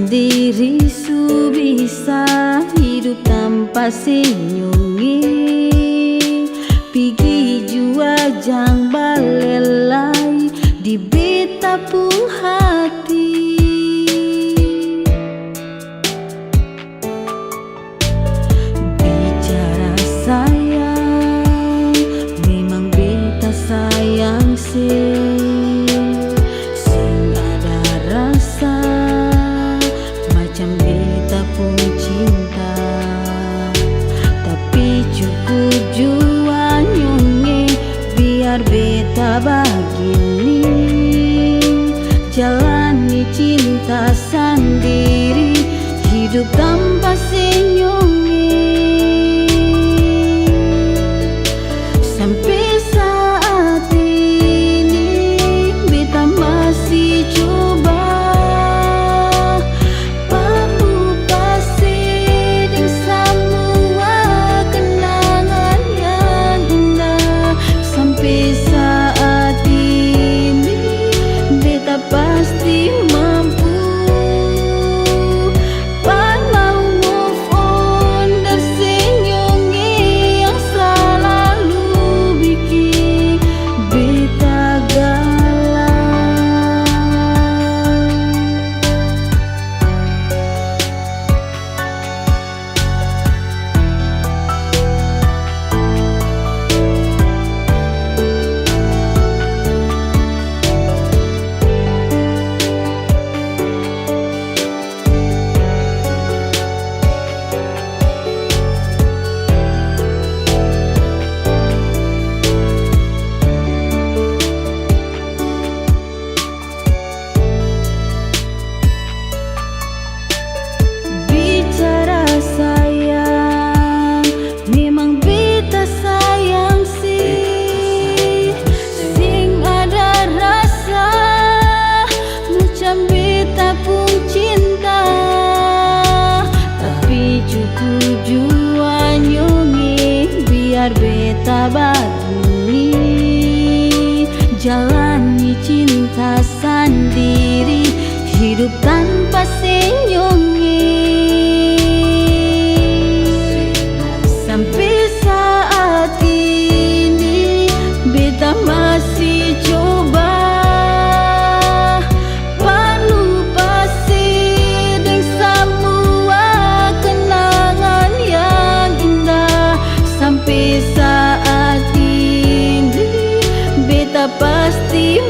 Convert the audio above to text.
sendiri su bisa hidup tanpa senyumin. Pigi jua jang balelai di beta pun hati. Bicara sayang, memang beta sayang sih. Beta begini jalani cinta sendiri, hidup tanpa senyumin. Sampai saat ini beta masih coba melupasi dengan semua kenangan yang indah. Sampai saat ini beta pasti mampu walau move on dari senyumnya yang selalu bikin beta galau. Beta begini jalani cinta sendiri, hidup tanpa senyumin. Sampai saat ini beta masih coba melupasi dengan semua kenangan yang indah. Sampai saat ini beta pasti